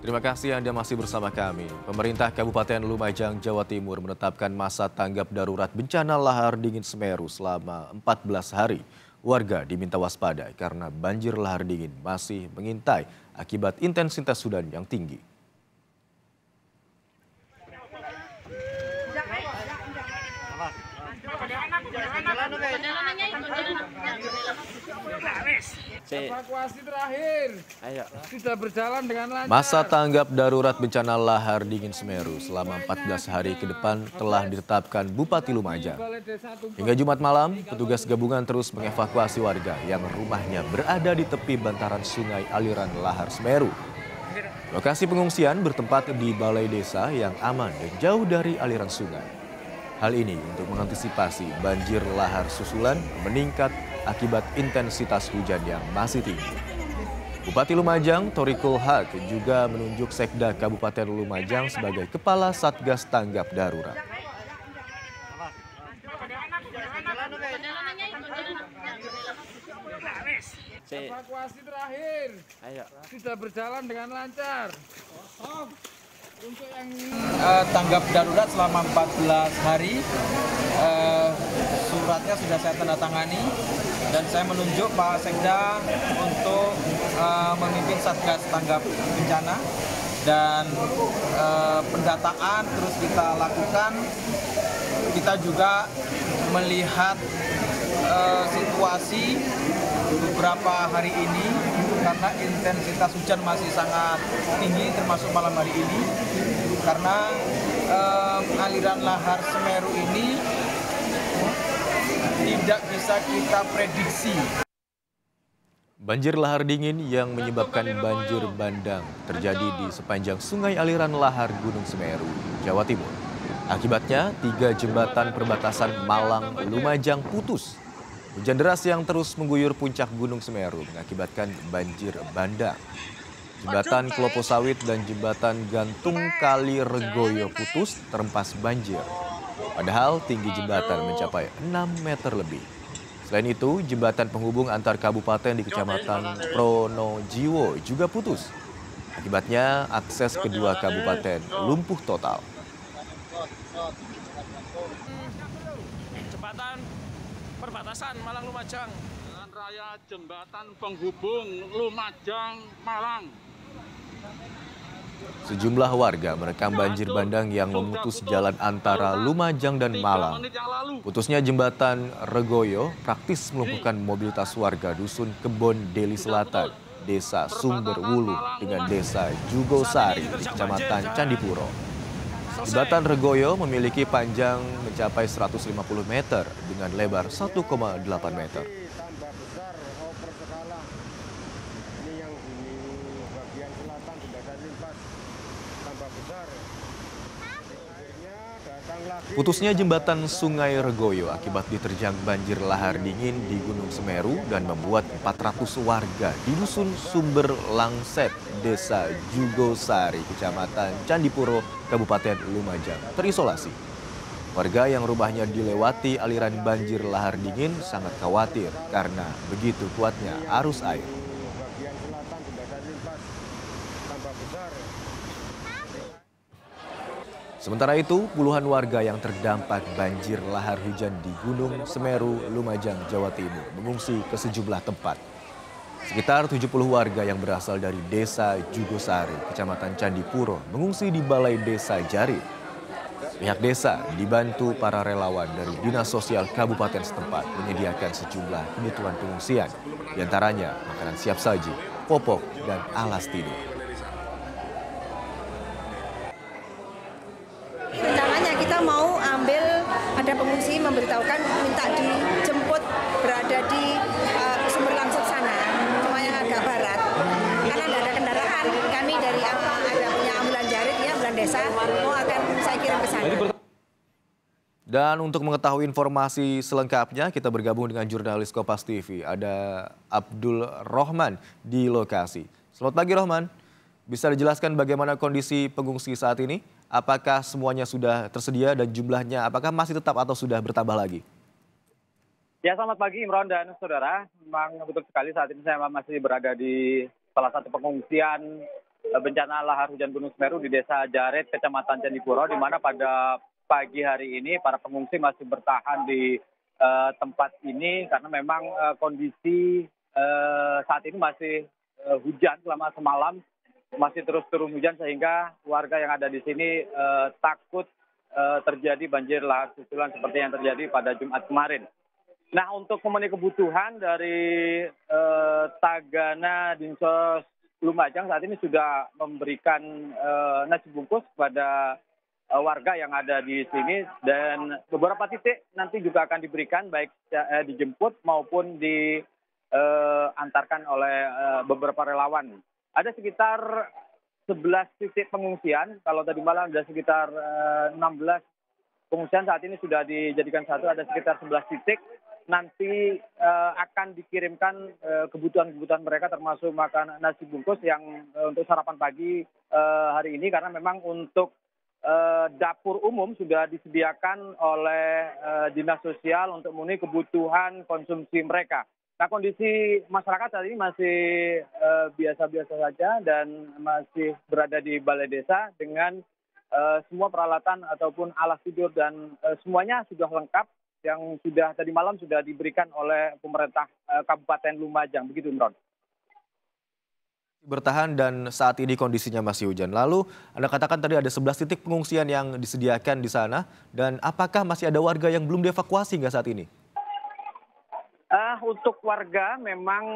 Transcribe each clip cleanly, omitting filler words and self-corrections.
Terima kasih Anda masih bersama kami. Pemerintah Kabupaten Lumajang, Jawa Timur menetapkan masa tanggap darurat bencana lahar dingin Semeru selama 14 hari. Warga diminta waspada karena banjir lahar dingin masih mengintai akibat intensitas hujan yang tinggi. Evakuasi terakhir. Ayo. Sudah berjalan dengan lancar. Masa tanggap darurat bencana lahar dingin Semeru selama 14 hari ke depan telah ditetapkan Bupati Lumajang. Hingga Jumat malam, petugas gabungan terus mengevakuasi warga yang rumahnya berada di tepi bantaran sungai aliran lahar Semeru. Lokasi pengungsian bertempat di balai desa yang aman dan jauh dari aliran sungai. Hal ini untuk mengantisipasi banjir lahar susulan meningkat akibat intensitas hujan yang masih tinggi. Bupati Lumajang, Thorikul Haq, juga menunjuk Sekda Kabupaten Lumajang sebagai Kepala Satgas Tanggap Darurat. Evakuasi terakhir. Ayo. Sudah berjalan dengan lancar. Untuk yang tanggap darurat selama 14 hari, suratnya sudah saya tanda tangani dan saya menunjuk Pak Sekda untuk memimpin Satgas Tanggap Bencana dan pendataan terus kita lakukan. Kita juga melihat situasi beberapa hari ini karena intensitas hujan masih sangat tinggi termasuk malam hari ini karena aliran lahar Semeru ini tidak bisa kita prediksi. Banjir lahar dingin yang menyebabkan banjir bandang terjadi di sepanjang sungai aliran lahar Gunung Semeru, Jawa Timur. Akibatnya, 3 jembatan perbatasan Malang Lumajang putus. Hujan deras yang terus mengguyur puncak Gunung Semeru mengakibatkan banjir bandang. Jembatan Klopo Sawit dan jembatan Gantung Kali Regoyo putus terempas banjir. Padahal tinggi jembatan mencapai 6 meter lebih. Selain itu, jembatan penghubung antar kabupaten di Kecamatan Pronojiwo juga putus. Akibatnya, akses kedua kabupaten lumpuh total. Jembatan perbatasan Malang Lumajang. Jalan raya jembatan penghubung Lumajang Malang. Sejumlah warga merekam banjir bandang yang memutus jalan antara Lumajang dan Malang. Putusnya jembatan Regoyo praktis melumpuhkan mobilitas warga dusun Kebon Deli Selatan, Desa Sumber Wulu dengan Desa Jugosari di Kecamatan Candipuro. Jembatan Regoyo memiliki panjang mencapai 150 meter dengan lebar 1,8 meter. Putusnya jembatan Sungai Regoyo akibat diterjang banjir lahar dingin di Gunung Semeru dan membuat 400 warga di dusun Sumber Langsep, Desa Jugosari, Kecamatan Candipuro, Kabupaten Lumajang terisolasi. Warga yang rumahnya dilewati aliran banjir lahar dingin sangat khawatir karena begitu kuatnya arus air. Sementara itu, puluhan warga yang terdampak banjir lahar hujan di Gunung Semeru, Lumajang, Jawa Timur mengungsi ke sejumlah tempat. Sekitar 70 warga yang berasal dari Desa Jugosari, Kecamatan Candipuro, mengungsi di Balai Desa Jari. Pihak desa dibantu para relawan dari Dinas Sosial Kabupaten setempat menyediakan sejumlah kebutuhan pengungsian, diantaranya makanan siap saji, popok, dan alas tidur. Rencananya kita mau ambil, ada pengungsi memberitahukan minta dijemput berada di Sumber Langsep sana, cuma yang agak barat. Karena tidak ada kendaraan, kami dari ada punya ambulan Jarit, ya, ambulan desa, mau akan saya kirim ke sana. Dan untuk mengetahui informasi selengkapnya, kita bergabung dengan jurnalis Kompas TV. Ada Abdul Rohman di lokasi. Selamat pagi Rohman, bisa dijelaskan bagaimana kondisi pengungsi saat ini? Apakah semuanya sudah tersedia dan jumlahnya apakah masih tetap atau sudah bertambah lagi? Ya, selamat pagi Imron dan saudara. Memang betul sekali saat ini saya masih berada di salah satu pengungsian bencana lahar hujan Gunung Semeru di Desa Jaret, Kecamatan Candipuro, di mana pada pagi hari ini para pengungsi masih bertahan di tempat ini karena memang kondisi saat ini masih hujan selama semalam, masih terus turun hujan sehingga warga yang ada di sini takut terjadi banjir lahar susulan seperti yang terjadi pada Jumat kemarin. Nah, untuk memenuhi kebutuhan dari Tagana Dinsos Lumajang saat ini sudah memberikan nasi bungkus kepada warga yang ada di sini, dan beberapa titik nanti juga akan diberikan baik dijemput maupun diantarkan oleh beberapa relawan. Ada sekitar 11 titik pengungsian. Kalau tadi malam ada sekitar 16 pengungsian, saat ini sudah dijadikan satu, ada sekitar 11 titik. Nanti akan dikirimkan kebutuhan-kebutuhan mereka termasuk makanan nasi bungkus yang untuk sarapan pagi hari ini, karena memang untuk dapur umum sudah disediakan oleh Dinas Sosial untuk memenuhi kebutuhan konsumsi mereka. Nah, kondisi masyarakat saat ini masih biasa-biasa saja dan masih berada di balai desa dengan semua peralatan ataupun alas tidur dan semuanya sudah lengkap yang sudah tadi malam sudah diberikan oleh pemerintah Kabupaten Lumajang. Begitu, Imron. Bertahan dan saat ini kondisinya masih hujan. Lalu Anda katakan tadi ada 11 titik pengungsian yang disediakan di sana, dan apakah masih ada warga yang belum dievakuasi hingga saat ini? Untuk warga memang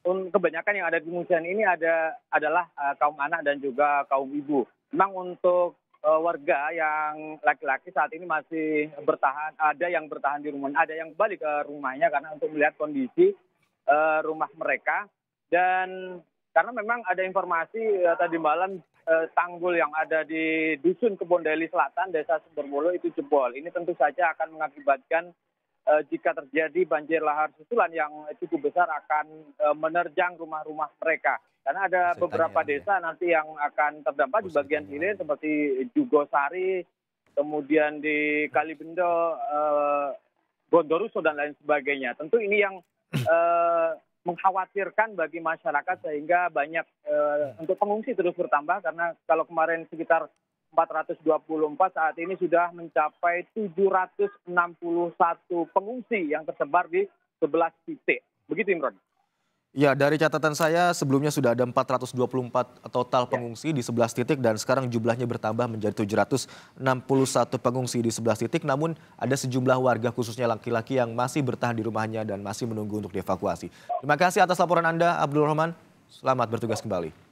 kebanyakan yang ada di pengungsian ini adalah kaum anak dan juga kaum ibu. Memang untuk warga yang laki-laki saat ini masih bertahan, ada yang bertahan di rumah, ada yang balik ke rumahnya karena untuk melihat kondisi rumah mereka. Dan karena memang ada informasi tadi malam tanggul yang ada di Dusun Kebondeli Selatan, Desa Sumberbolo itu jebol. Ini tentu saja akan mengakibatkan jika terjadi banjir lahar susulan yang cukup besar akan menerjang rumah-rumah mereka. Karena ada beberapa desa nanti yang akan terdampak di bagian hilir seperti Jugosari, kemudian di Kalibendo, Bondoruso dan lain sebagainya. Tentu ini yang mengkhawatirkan bagi masyarakat sehingga banyak untuk pengungsi terus bertambah, karena kalau kemarin sekitar 424, saat ini sudah mencapai 761 pengungsi yang tersebar di 11 titik. Begitu, Imron. Ya, dari catatan saya sebelumnya sudah ada 424 total pengungsi di 11 titik dan sekarang jumlahnya bertambah menjadi 761 pengungsi di 11 titik. Namun ada sejumlah warga khususnya laki-laki yang masih bertahan di rumahnya dan masih menunggu untuk dievakuasi. Terima kasih atas laporan Anda, Abdul Rahman. Selamat bertugas kembali.